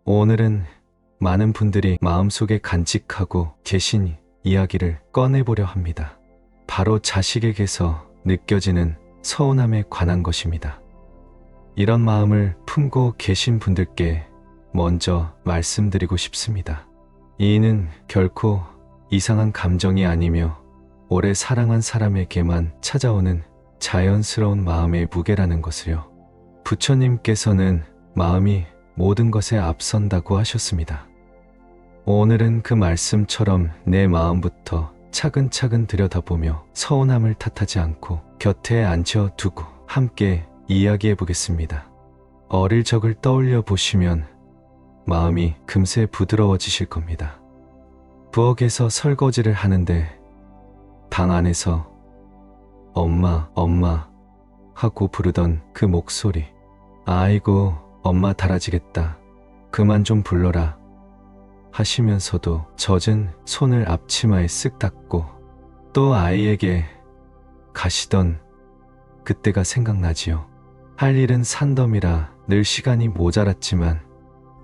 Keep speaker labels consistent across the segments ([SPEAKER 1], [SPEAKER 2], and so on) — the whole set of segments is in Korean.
[SPEAKER 1] 오늘은 많은 분들이 마음속에 간직하고 계신 이야기를 꺼내보려 합니다. 바로 자식에게서 느껴지는 서운함에 관한 것입니다. 이런 마음을 품고 계신 분들께 먼저 말씀드리고 싶습니다. 이는 결코 이상한 감정이 아니며 오래 사랑한 사람에게만 찾아오는 자연스러운 마음의 무게라는 것을요. 부처님께서는 마음이 모든 것에 앞선다고 하셨습니다. 오늘은 그 말씀처럼 내 마음부터 차근차근 들여다보며 서운함을 탓하지 않고 곁에 앉혀두고 함께 이야기해 보겠습니다. 어릴 적을 떠올려 보시면 마음이 금세 부드러워지실 겁니다. 부엌에서 설거지를 하는데 방 안에서 엄마, 엄마 하고 부르던 그 목소리. 아이고, 엄마 달아지겠다. 그만 좀 불러라. 하시면서도 젖은 손을 앞치마에 쓱 닦고 또 아이에게 가시던 그때가 생각나지요. 할 일은 산더미라 늘 시간이 모자랐지만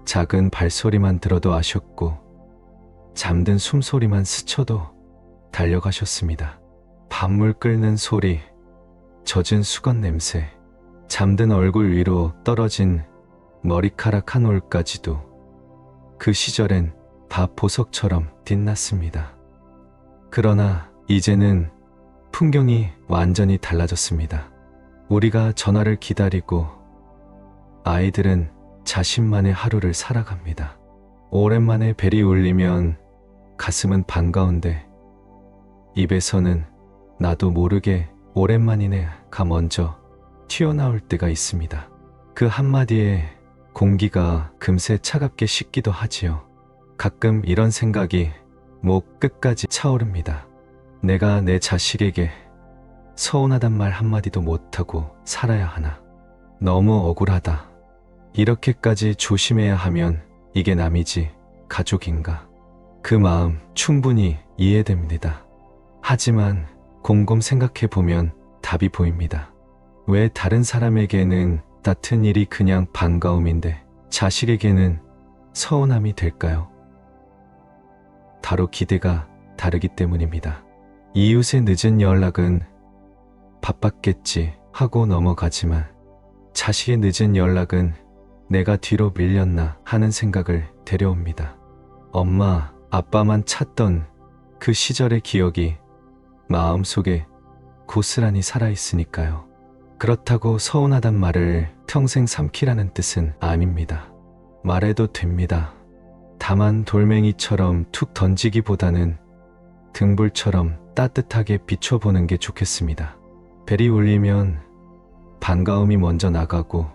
[SPEAKER 1] 작은 발소리만 들어도 아셨고 잠든 숨소리만 스쳐도 달려가셨습니다. 밥물 끓는 소리, 젖은 수건 냄새, 잠든 얼굴 위로 떨어진 머리카락 한 올까지도 그 시절엔 밥 보석처럼 빛났습니다. 그러나 이제는 풍경이 완전히 달라졌습니다. 우리가 전화를 기다리고 아이들은 자신만의 하루를 살아갑니다. 오랜만에 벨이 울리면 가슴은 반가운데 입에서는 나도 모르게 오랜만이네가 먼저 튀어나올 때가 있습니다. 그 한마디에 공기가 금세 차갑게 식기도 하지요. 가끔 이런 생각이 목 끝까지 차오릅니다. 내가 내 자식에게 서운하단 말 한마디도 못하고 살아야 하나. 너무 억울하다. 이렇게까지 조심해야 하면 이게 남이지 가족인가. 그 마음 충분히 이해됩니다. 하지만 곰곰 생각해보면 답이 보입니다. 왜 다른 사람에게는 같은 일이 그냥 반가움인데 자식에게는 서운함이 될까요? 바로 기대가 다르기 때문입니다. 이웃의 늦은 연락은 바빴겠지 하고 넘어가지만 자식의 늦은 연락은 내가 뒤로 밀렸나 하는 생각을 데려옵니다. 엄마, 아빠만 찾던 그 시절의 기억이 마음속에 고스란히 살아있으니까요. 그렇다고 서운하단 말을 평생 삼키라는 뜻은 아닙니다. 말해도 됩니다. 다만 돌멩이처럼 툭 던지기보다는 등불처럼 따뜻하게 비춰보는 게 좋겠습니다. 벨이 울리면 반가움이 먼저 나가고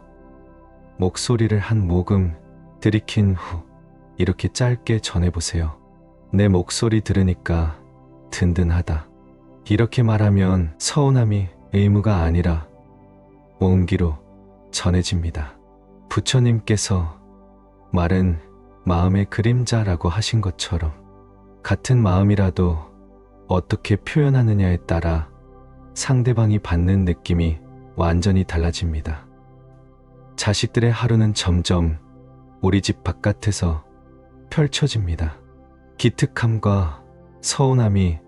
[SPEAKER 1] 목소리를 한 모금 들이킨 후 이렇게 짧게 전해보세요. 내 목소리 들으니까 든든하다. 이렇게 말하면 서운함이 의무가 아니라 온기로 전해집니다. 부처님께서 말은 마음의 그림자라고 하신 것처럼 같은 마음이라도 어떻게 표현하느냐에 따라 상대방이 받는 느낌이 완전히 달라집니다. 자식들의 하루는 점점 우리 집 바깥에서 펼쳐집니다. 기특함과 서운함이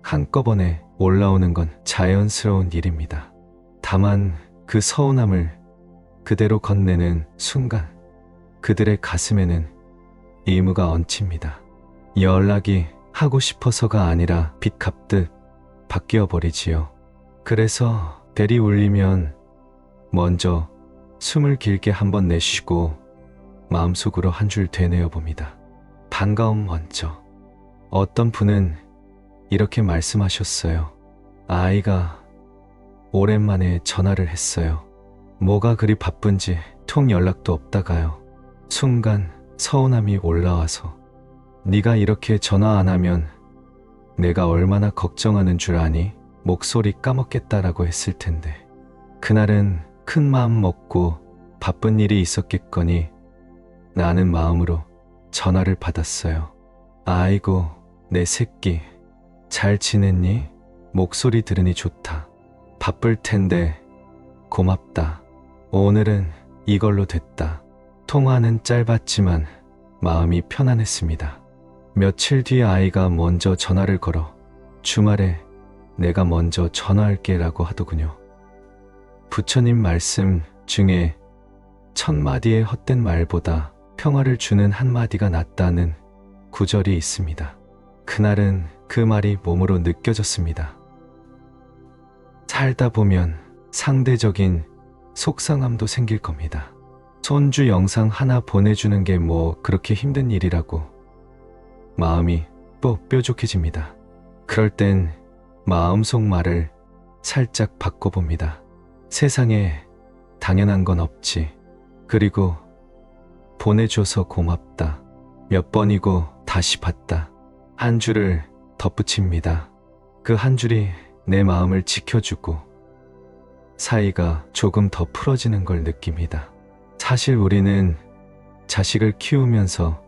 [SPEAKER 1] 한꺼번에 올라오는 건 자연스러운 일입니다. 다만 그 서운함을 그대로 건네는 순간 그들의 가슴에는 의무가 얹힙니다. 연락이 하고 싶어서가 아니라 빚 갚듯 바뀌어 버리지요. 그래서 벨이 울리면 먼저 숨을 길게 한번 내쉬고 마음속으로 한 줄 되뇌어 봅니다. 반가움 먼저. 어떤 분은 이렇게 말씀하셨어요. 아이가 오랜만에 전화를 했어요. 뭐가 그리 바쁜지 통 연락도 없다가요. 순간 서운함이 올라와서 네가 이렇게 전화 안 하면 내가 얼마나 걱정하는 줄 아니? 목소리 까먹겠다라고 했을 텐데 그날은 큰 마음 먹고 바쁜 일이 있었겠거니 나는 마음으로 전화를 받았어요. 아이고 내 새끼 잘 지냈니? 목소리 들으니 좋다. 바쁠 텐데 고맙다. 오늘은 이걸로 됐다. 통화는 짧았지만 마음이 편안했습니다. 며칠 뒤 아이가 먼저 전화를 걸어 주말에 내가 먼저 전화할게 라고 하더군요. 부처님 말씀 중에 1000마디의 헛된 말보다 평화를 주는 한마디가 낫다는 구절이 있습니다. 그날은 그 말이 몸으로 느껴졌습니다. 살다 보면 상대적인 속상함도 생길 겁니다. 손주 영상 하나 보내주는 게 뭐 그렇게 힘든 일이라고 마음이 뾰족해집니다. 그럴 땐 마음속 말을 살짝 바꿔봅니다. 세상에 당연한 건 없지. 그리고 보내줘서 고맙다. 몇 번이고 다시 봤다. 한 줄을 덧붙입니다. 그 한 줄이 내 마음을 지켜주고 사이가 조금 더 풀어지는 걸 느낍니다. 사실 우리는 자식을 키우면서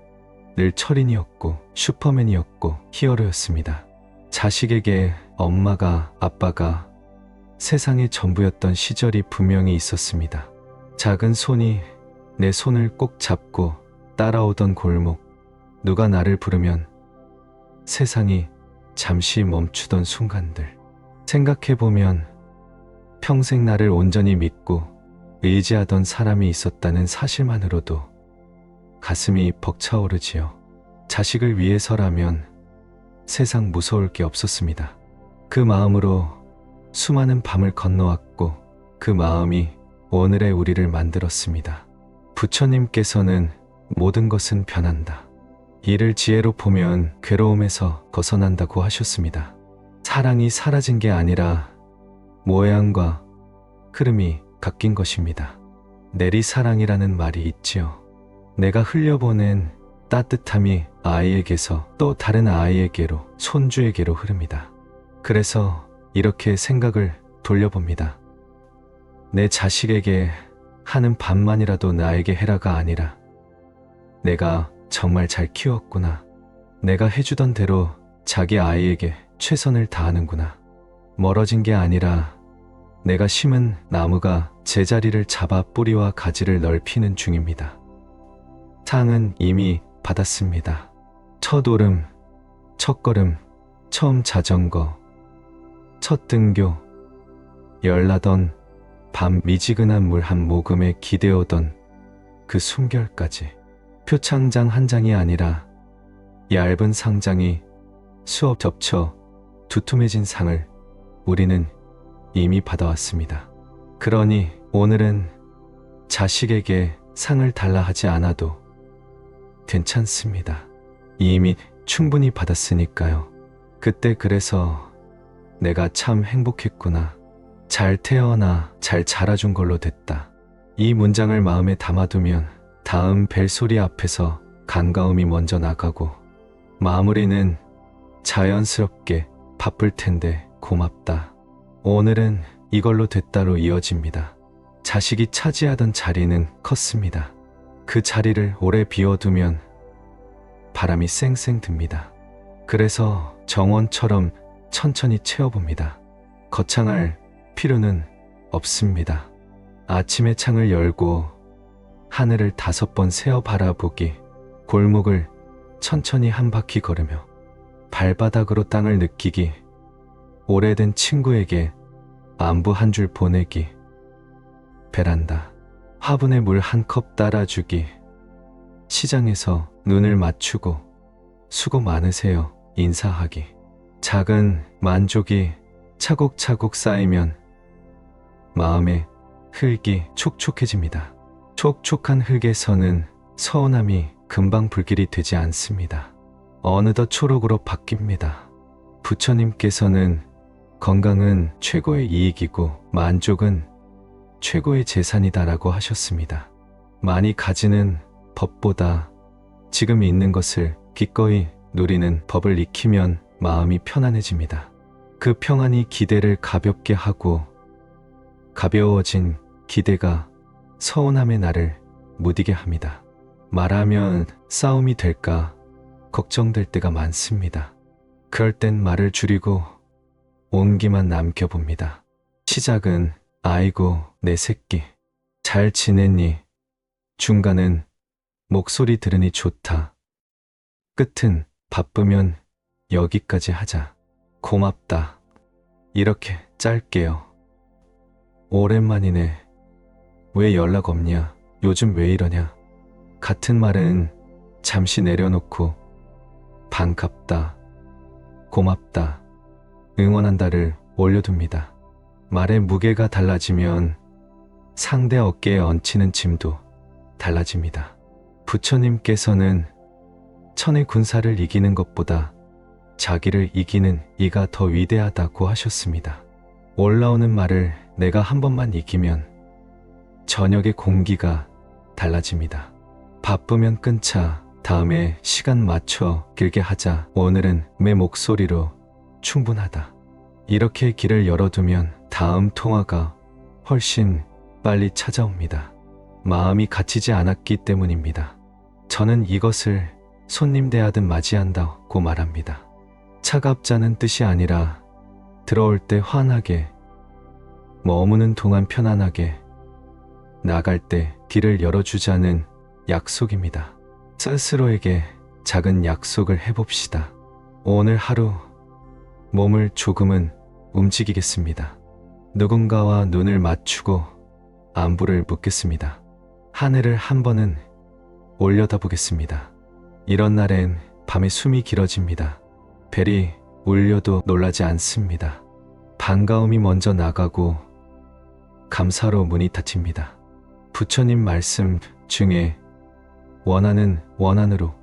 [SPEAKER 1] 늘 철인이었고 슈퍼맨이었고 히어로였습니다. 자식에게 엄마가 아빠가 세상의 전부였던 시절이 분명히 있었습니다. 작은 손이 내 손을 꼭 잡고 따라오던 골목, 누가 나를 부르면 세상이 잠시 멈추던 순간들. 생각해보면 평생 나를 온전히 믿고 의지하던 사람이 있었다는 사실만으로도 가슴이 벅차오르지요. 자식을 위해서라면 세상 무서울 게 없었습니다. 그 마음으로 수많은 밤을 건너왔고 그 마음이 오늘의 우리를 만들었습니다. 부처님께서는 모든 것은 변한다. 이를 지혜로 보면 괴로움에서 벗어난다고 하셨습니다. 사랑이 사라진 게 아니라 모양과 흐름이 바뀐 것입니다. 내리사랑이라는 말이 있지요. 내가 흘려보낸 따뜻함이 아이에게서 또 다른 아이에게로, 손주에게로 흐릅니다. 그래서 이렇게 생각을 돌려봅니다. 내 자식에게 하는 반만이라도 나에게 해라가 아니라 내가 정말 잘 키웠구나. 내가 해주던 대로 자기 아이에게 최선을 다하는구나. 멀어진 게 아니라 내가 심은 나무가 제자리를 잡아 뿌리와 가지를 넓히는 중입니다. 상은 이미 받았습니다. 첫 오름, 첫 걸음, 처음 자전거, 첫 등교, 열나던 밤 미지근한 물 한 모금에 기대오던 그 숨결까지. 표창장 한 장이 아니라 얇은 상장이 수업 접쳐 두툼해진 상을 우리는 이미 받아왔습니다. 그러니 오늘은 자식에게 상을 달라 하지 않아도 괜찮습니다. 이미 충분히 받았으니까요. 그때 그래서 내가 참 행복했구나. 잘 태어나 잘 자라준 걸로 됐다. 이 문장을 마음에 담아두면 다음 벨소리 앞에서 간가움이 먼저 나가고 마무리는 자연스럽게 바쁠 텐데 고맙다. 오늘은 이걸로 됐다로 이어집니다. 자식이 차지하던 자리는 컸습니다. 그 자리를 오래 비워두면 바람이 쌩쌩 듭니다. 그래서 정원처럼 천천히 채워봅니다. 거창할 필요는 없습니다. 아침에 창을 열고 하늘을 5번 세어 바라보기, 골목을 천천히 한 바퀴 걸으며 발바닥으로 땅을 느끼기, 오래된 친구에게 안부 한 줄 보내기, 베란다, 화분에 물 한 컵 따라주기, 시장에서 눈을 맞추고 수고 많으세요 인사하기. 작은 만족이 차곡차곡 쌓이면 마음의 흙이 촉촉해집니다. 촉촉한 흙에서는 서운함이 금방 불길이 되지 않습니다. 어느덧 초록으로 바뀝니다. 부처님께서는 건강은 최고의 이익이고 만족은 최고의 재산이다라고 하셨습니다. 많이 가지는 법보다 지금 있는 것을 기꺼이 누리는 법을 익히면 마음이 편안해집니다. 그 평안이 기대를 가볍게 하고 가벼워진 기대가 서운함의 나를 무디게 합니다. 말하면 싸움이 될까 걱정될 때가 많습니다. 그럴 땐 말을 줄이고 온기만 남겨봅니다. 시작은 아이고 내 새끼 잘 지냈니? 중간은 목소리 들으니 좋다. 끝은 바쁘면 여기까지 하자. 고맙다. 이렇게 짧게요. 오랜만이네. 왜 연락 없냐? 요즘 왜 이러냐? 같은 말은 잠시 내려놓고 반갑다, 고맙다, 응원한다를 올려둡니다. 말의 무게가 달라지면 상대 어깨에 얹히는 짐도 달라집니다. 부처님께서는 천의 군사를 이기는 것보다 자기를 이기는 이가 더 위대하다고 하셨습니다. 올라오는 말을 내가 한 번만 이기면 저녁의 공기가 달라집니다. 바쁘면 끊자. 다음에 시간 맞춰 길게 하자. 오늘은 내 목소리로 충분하다. 이렇게 길을 열어두면 다음 통화가 훨씬 빨리 찾아옵니다. 마음이 갇히지 않았기 때문입니다. 저는 이것을 손님 대하듯 맞이한다고 말합니다. 차갑자는 뜻이 아니라 들어올 때 환하게, 머무는 동안 편안하게, 나갈 때 길을 열어주자는 약속입니다. 스스로에게 작은 약속을 해봅시다. 오늘 하루 몸을 조금은 움직이겠습니다. 누군가와 눈을 맞추고 안부를 묻겠습니다. 하늘을 한 번은 올려다보겠습니다. 이런 날엔 밤에 숨이 길어집니다. 벨이 울려도 놀라지 않습니다. 반가움이 먼저 나가고 감사로 문이 닫힙니다. 부처님 말씀 중에 원하는 원한으로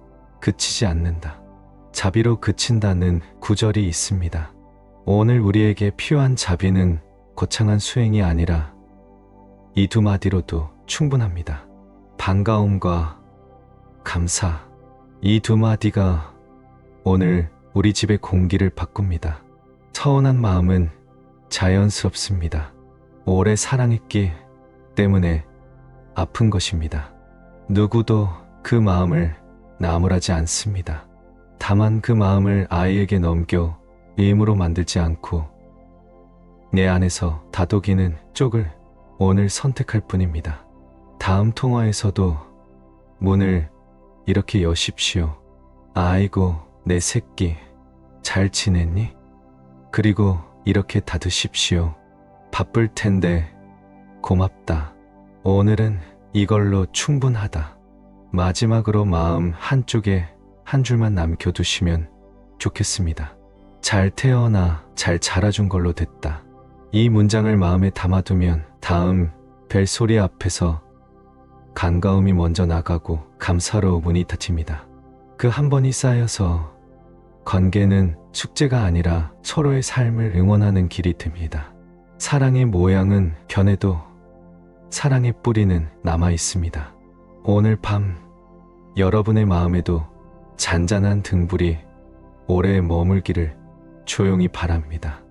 [SPEAKER 1] 그치지 않는다. 자비로 그친다는 구절이 있습니다. 오늘 우리에게 필요한 자비는 거창한 수행이 아니라 이 두 마디로도 충분합니다. 반가움과 감사, 이 두 마디가 오늘 우리 집의 공기를 바꿉니다. 서운한 마음은 자연스럽습니다. 오래 사랑했기 때문에 아픈 것입니다. 누구도 그 마음을 나무라지 않습니다. 다만 그 마음을 아이에게 넘겨 임으로 만들지 않고 내 안에서 다독이는 쪽을 오늘 선택할 뿐입니다. 다음 통화에서도 문을 이렇게 여십시오. 아이고, 내 새끼, 잘 지냈니? 그리고 이렇게 닫으십시오. 바쁠 텐데 고맙다. 오늘은 이걸로 충분하다. 마지막으로 마음 한쪽에 한 줄만 남겨두시면 좋겠습니다. 잘 태어나 잘 자라준 걸로 됐다. 이 문장을 마음에 담아두면 다음 벨소리 앞에서 반가움이 먼저 나가고 감사로 문이 닫힙니다. 그 한 번이 쌓여서 관계는 숙제가 아니라 서로의 삶을 응원하는 길이 됩니다. 사랑의 모양은 변해도 사랑의 뿌리는 남아 있습니다. 오늘 밤 여러분의 마음에도 잔잔한 등불이 오래 머물기를 조용히 바랍니다.